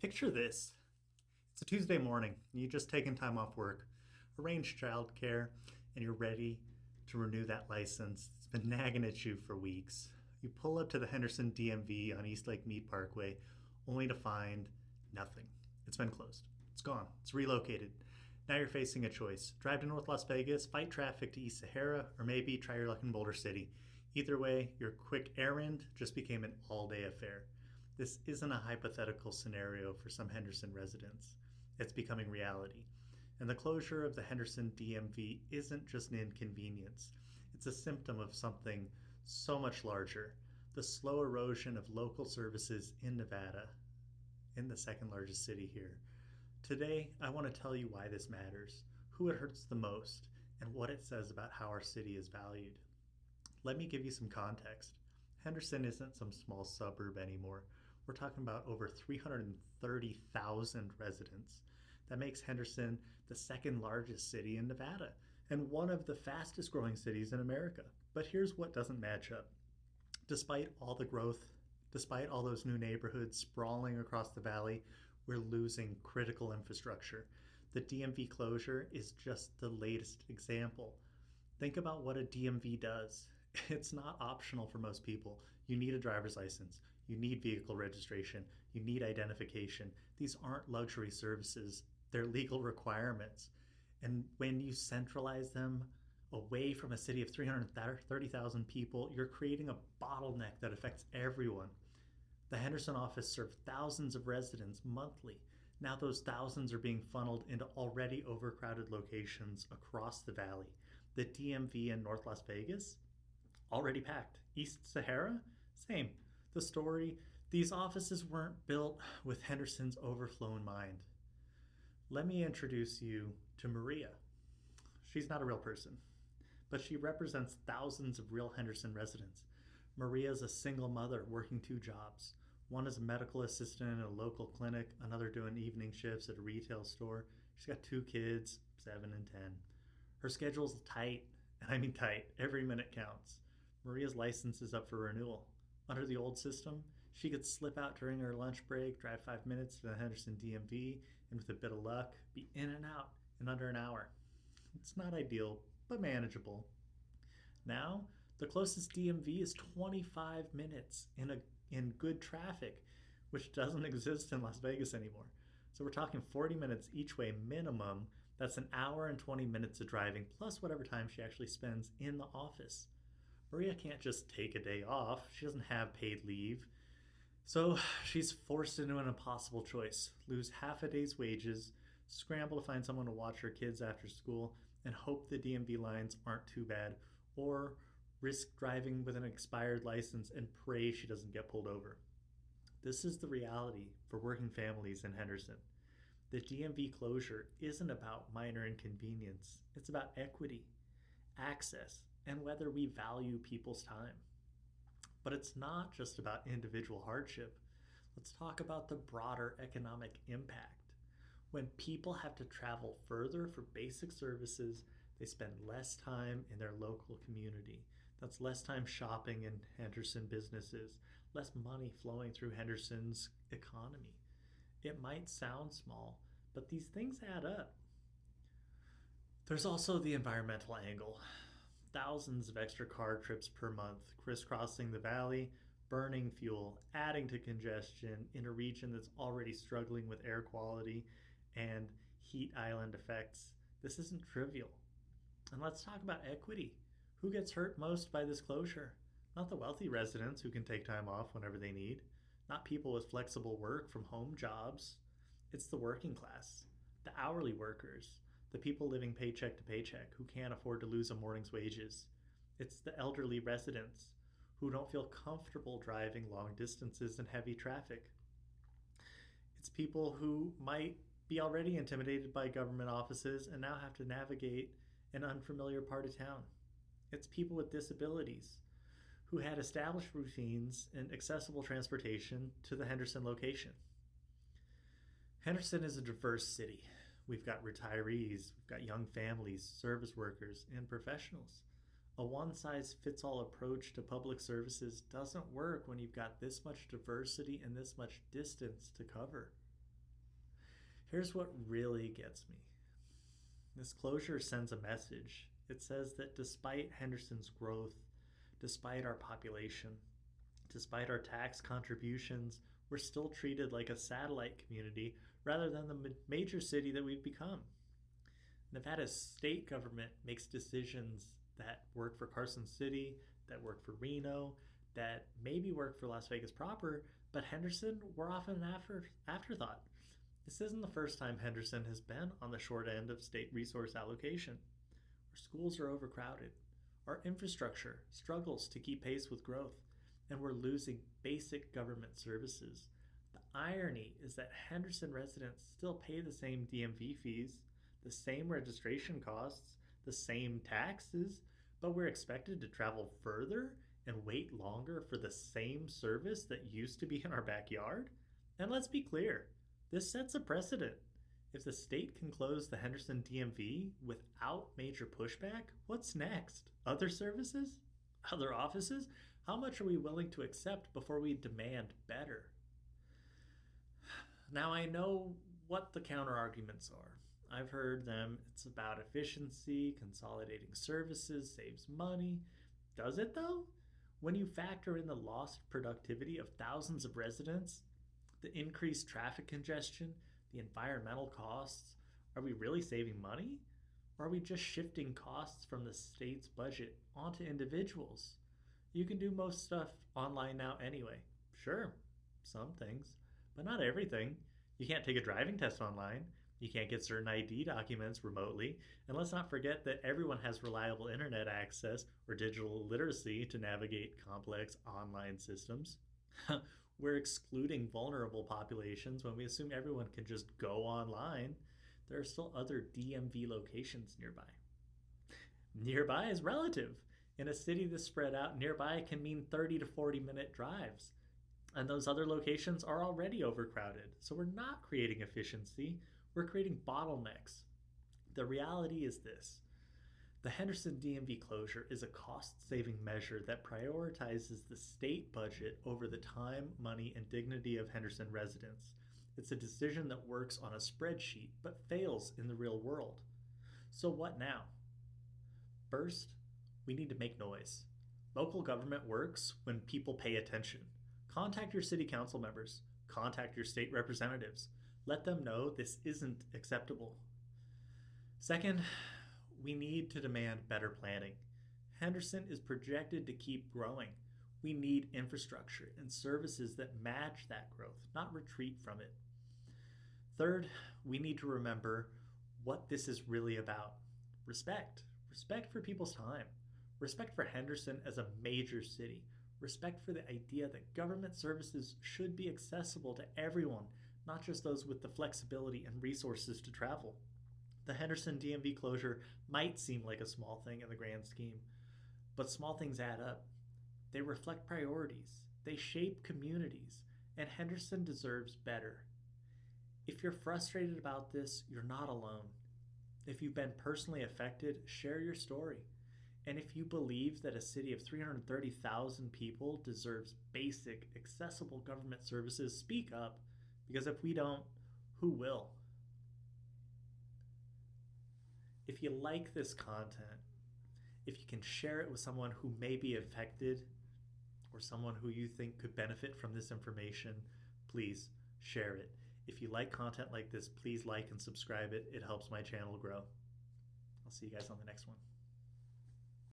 Picture this. It's a Tuesday morning. You've just taken time off work, arranged childcare, and you're ready to renew that license. It's been nagging at you for weeks. You pull up to the Henderson DMV on East Lake Mead Parkway only to find nothing. It's been closed. It's gone. It's relocated. Now you're facing a choice. Drive to North Las Vegas, fight traffic to East Sahara, or maybe try your luck in Boulder City. Either way, your quick errand just became an all-day affair. This isn't a hypothetical scenario for some Henderson residents. It's becoming reality. And the closure of the Henderson DMV isn't just an inconvenience. It's a symptom of something so much larger. The slow erosion of local services in Nevada, in the second largest city here. Today, I want to tell you why this matters, who it hurts the most, and what it says about how our city is valued. Let me give you some context. Henderson isn't some small suburb anymore. We're talking about over 330,000 residents. That makes Henderson the second largest city in Nevada and one of the fastest growing cities in America. But here's what doesn't match up. Despite all the growth, despite all those new neighborhoods sprawling across the valley, we're losing critical infrastructure. The DMV closure is just the latest example. Think about what a DMV does. It's not optional for most people. You need a driver's license. You need vehicle registration. You need identification. These aren't luxury services. They're legal requirements. And when you centralize them away from a city of 330,000 people, you're creating a bottleneck that affects everyone. The Henderson office served thousands of residents monthly. Now those thousands are being funneled into already overcrowded locations across the valley. The DMV in North Las Vegas, already packed. East Sahara, same. The story, these offices weren't built with Henderson's overflow in mind. Let me introduce you to Maria. She's not a real person, but she represents thousands of real Henderson residents. Maria's a single mother working two jobs. One is a medical assistant in a local clinic, another doing evening shifts at a retail store. She's got two kids, 7 and 10. Her schedule's tight, and I mean tight. Every minute counts. Maria's license is up for renewal. Under the old system, she could slip out during her lunch break, drive 5 minutes to the Henderson DMV, and with a bit of luck, be in and out in under an hour. It's not ideal, but manageable. Now, the closest DMV is 25 minutes in good traffic, which doesn't exist in Las Vegas anymore. So we're talking 40 minutes each way minimum. That's an hour and 20 minutes of driving, plus whatever time she actually spends in the office. Maria can't just take a day off. She doesn't have paid leave. So she's forced into an impossible choice. Lose half a day's wages, scramble to find someone to watch her kids after school, and hope the DMV lines aren't too bad, or risk driving with an expired license and pray she doesn't get pulled over. This is the reality for working families in Henderson. The DMV closure isn't about minor inconvenience. It's about equity, access, and whether we value people's time. But it's not just about individual hardship. Let's talk about the broader economic impact. When people have to travel further for basic services, they spend less time in their local community. That's less time shopping in Henderson businesses, less money flowing through Henderson's economy. It might sound small, but these things add up. There's also the environmental angle. Thousands of extra car trips per month, crisscrossing the valley, burning fuel, adding to congestion in a region that's already struggling with air quality and heat island effects. This isn't trivial. And let's talk about equity. Who gets hurt most by this closure? Not the wealthy residents who can take time off whenever they need, not people with flexible work from home jobs. It's the working class, the hourly workers, the people living paycheck to paycheck who can't afford to lose a morning's wages. It's the elderly residents who don't feel comfortable driving long distances in heavy traffic. It's people who might be already intimidated by government offices and now have to navigate an unfamiliar part of town. It's people with disabilities who had established routines and accessible transportation to the Henderson location. Henderson is a diverse city. We've got retirees, we've got young families, service workers, and professionals. A one-size-fits-all approach to public services doesn't work when you've got this much diversity and this much distance to cover. Here's what really gets me. This closure sends a message. It says that despite Henderson's growth, despite our population, despite our tax contributions, we're still treated like a satellite community rather than the major city that we've become. Nevada's state government makes decisions that work for Carson City, that work for Reno, that maybe work for Las Vegas proper, but Henderson, we're often an afterthought. This isn't the first time Henderson has been on the short end of state resource allocation. Our schools are overcrowded. Our infrastructure struggles to keep pace with growth, and we're losing basic government services. The irony is that Henderson residents still pay the same DMV fees, the same registration costs, the same taxes, but we're expected to travel further and wait longer for the same service that used to be in our backyard? And let's be clear, this sets a precedent. If the state can close the Henderson DMV without major pushback, what's next? Other services? Other offices? How much are we willing to accept before we demand better? Now, I know what the counter arguments are. I've heard them. It's about efficiency, consolidating services, saves money. Does it though? When you factor in the lost productivity of thousands of residents, the increased traffic congestion, the environmental costs, are we really saving money? Or are we just shifting costs from the state's budget onto individuals? You can do most stuff online now anyway. Sure, some things, but not everything. You can't take a driving test online. You can't get certain ID documents remotely. And let's not forget that everyone has reliable internet access or digital literacy to navigate complex online systems. We're excluding vulnerable populations when we assume everyone can just go online. There are still other DMV locations nearby. Nearby is relative. In a city that's spread out, nearby can mean 30 to 40-minute drives. And those other locations are already overcrowded. So we're not creating efficiency, we're creating bottlenecks. The reality is this. The Henderson DMV closure is a cost-saving measure that prioritizes the state budget over the time, money, and dignity of Henderson residents. It's a decision that works on a spreadsheet but fails in the real world. So what now? First, we need to make noise. Local government works when people pay attention. Contact your city council members. Contact your state representatives. Let them know this isn't acceptable. Second, we need to demand better planning. Henderson is projected to keep growing. We need infrastructure and services that match that growth, not retreat from it. Third, we need to remember what this is really about. Respect. Respect for people's time. Respect for Henderson as a major city. Respect for the idea that government services should be accessible to everyone, not just those with the flexibility and resources to travel. The Henderson DMV closure might seem like a small thing in the grand scheme, but small things add up. They reflect priorities, they shape communities, and Henderson deserves better. If you're frustrated about this, you're not alone. If you've been personally affected, share your story. And if you believe that a city of 330,000 people deserves basic, accessible government services, speak up, because if we don't, who will? If you like this content, if you can share it with someone who may be affected or someone who you think could benefit from this information, please share it. If you like content like this, please like and subscribe it. It helps my channel grow. I'll see you guys on the next one.